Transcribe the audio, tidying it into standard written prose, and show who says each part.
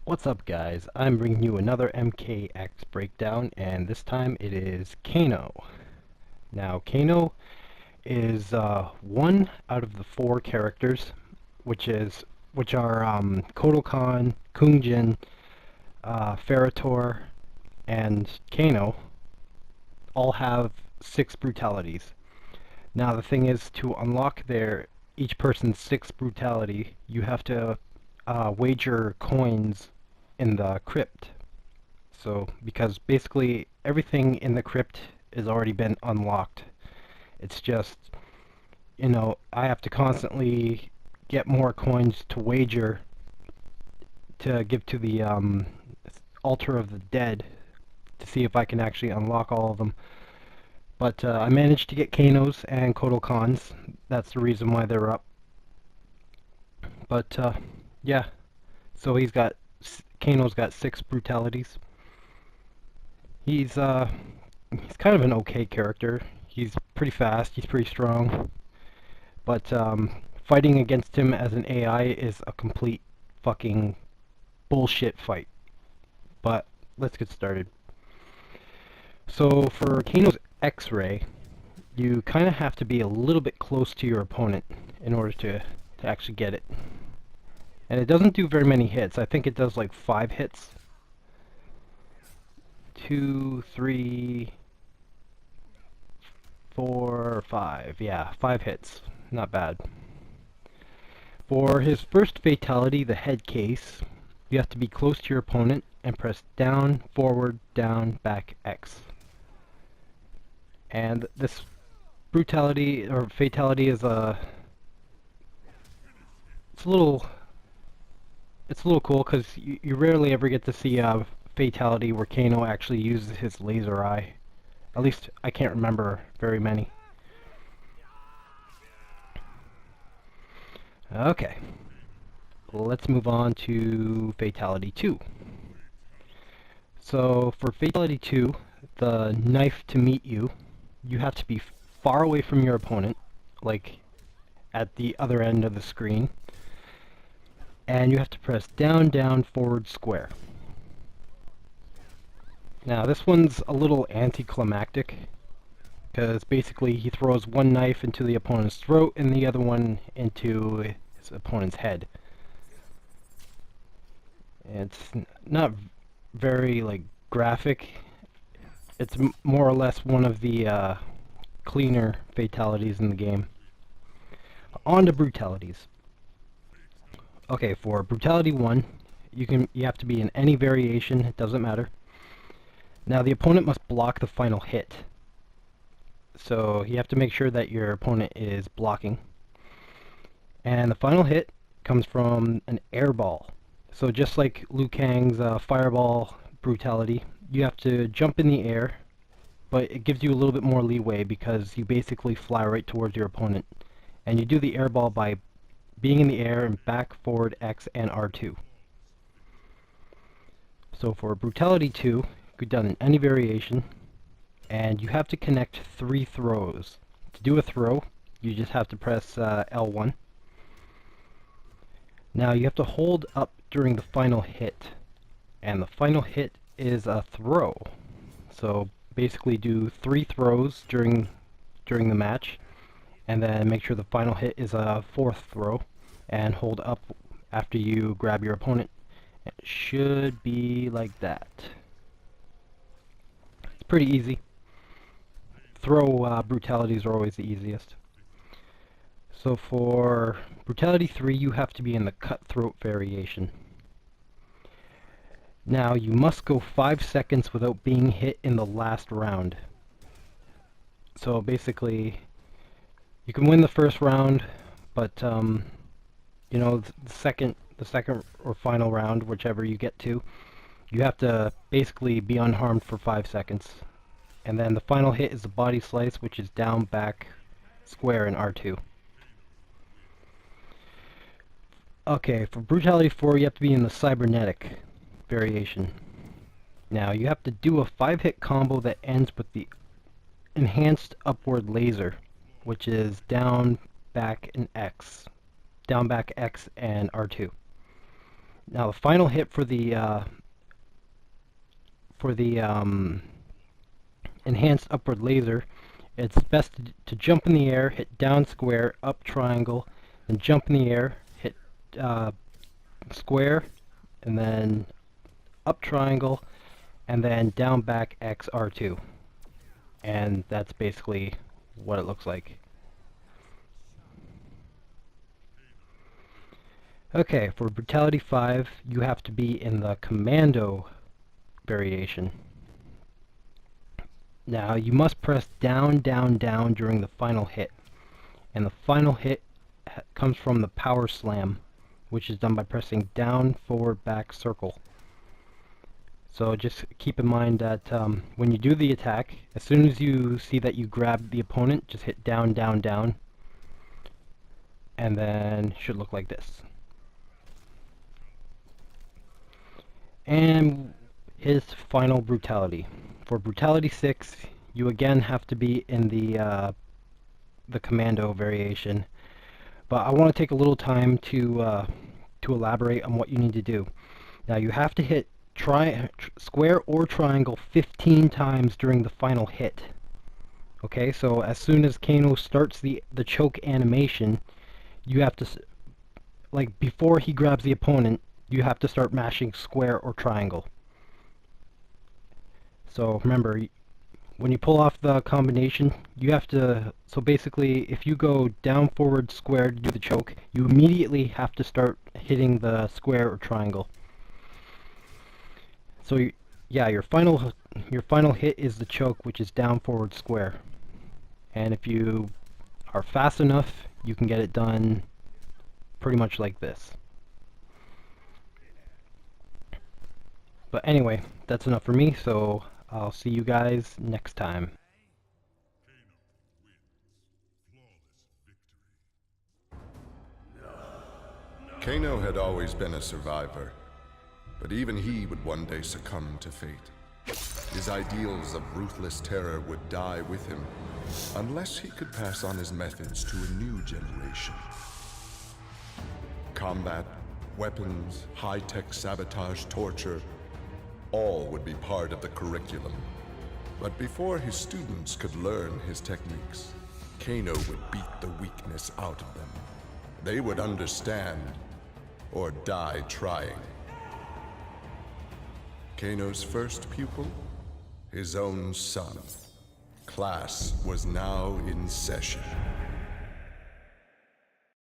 Speaker 1: What's up, guys? I'm bringing you another MKX breakdown, and this time it is Kano. Now, Kano is one out of the four characters, which are Kodokan, Kungjin, Ferrator, and Kano. All have 6 brutalities. Now, the thing is, to unlock each person's 6th brutality, you have to wager coins in the crypt. So, because basically everything in the crypt has already been unlocked. It's just, I have to constantly get more coins to wager to give to the altar of the dead to see if I can actually unlock all of them. But I managed to get Kanos and Kodokans. That's the reason why they're up. But yeah, so Kano's got 6 brutalities. He's kind of an okay character. He's pretty fast. He's pretty strong. But fighting against him as an AI is a complete fucking bullshit fight. But let's get started. So for Kano's X-ray, you kind of have to be a little bit close to your opponent in order to actually get it. And it doesn't do very many hits. I think it does like 5 hits. 2, 3, 4, 5. Yeah, 5 hits. Not bad. For his first fatality, the head case, you have to be close to your opponent and press down, forward, down, back, X. And this brutality or fatality is it's a little cool because you rarely ever get to see a fatality where Kano actually uses his laser eye. At least I can't remember very many. Okay, let's move on to Fatality 2. So for Fatality 2, the knife to meet you, you have to be far away from your opponent, like at the other end of the screen, and you have to press down, down, forward, square. Now this one's a little anticlimactic, because basically he throws one knife into the opponent's throat and the other one into his opponent's head. It's not very graphic. It's more or less one of the cleaner fatalities in the game. On to brutalities. Okay, for brutality 1, you have to be in any variation, it doesn't matter. Now the opponent must block the final hit. So you have to make sure that your opponent is blocking. And the final hit comes from an air ball. So just like Liu Kang's fireball brutality, you have to jump in the air, but it gives you a little bit more leeway because you basically fly right towards your opponent. And you do the air ball by being in the air and back, forward, X, and R2. So for brutality 2, you've done in any variation, and you have to connect 3 throws. To do a throw, you just have to press L1. Now you have to hold up during the final hit, and the final hit is a throw. So basically do 3 throws during the match, and then make sure the final hit is a 4th throw, and hold up after you grab your opponent. It should be like that. It's pretty easy. Throw brutalities are always the easiest. So for brutality 3, you have to be in the cutthroat variation. Now you must go 5 seconds without being hit in the last round. So basically, you can win the first round, but the second or final round, whichever you get to, you have to basically be unharmed for 5 seconds. And then the final hit is the body slice, which is down, back, square, and R2. Okay, for brutality 4, you have to be in the cybernetic variation. Now, you have to do a 5-hit combo that ends with the enhanced upward laser, which is down, back, and X. Down, back, X, and R2. Now the final hit for the enhanced upward laser, it's best to jump in the air, hit down square, up triangle, then jump in the air, hit square, and then up triangle, and then down back X R2. And that's basically what it looks like. Okay, for Brutality 5, you have to be in the Commando variation. Now, you must press down, down, down during the final hit. And the final hit comes from the Power Slam, which is done by pressing down, forward, back, circle. So just keep in mind that when you do the attack, as soon as you see that you grab the opponent, just hit down, down, down. And then it should look like this. And his final brutality. For Brutality 6, you again have to be in the Commando variation. But I want to take a little time to elaborate on what you need to do. Now you have to hit square or triangle 15 times during the final hit. Okay, so as soon as Kano starts the choke animation, you have to, like before he grabs the opponent, you have to start mashing square or triangle. So remember, when you pull off the combination, you have to, so basically if you go down, forward, square to do the choke, you immediately have to start hitting the square or triangle. So yeah, your final hit is the choke, which is down, forward, square. And if you are fast enough, you can get it done pretty much like this. But anyway, that's enough for me, so I'll see you guys next time.
Speaker 2: Kano had always been a survivor, but even he would one day succumb to fate. His ideals of ruthless terror would die with him, unless he could pass on his methods to a new generation. Combat, weapons, high-tech sabotage, torture, all would be part of the curriculum. But before his students could learn his techniques, Kano would beat the weakness out of them. They would understand, or die trying. Kano's first pupil? His own son. Class was now in session.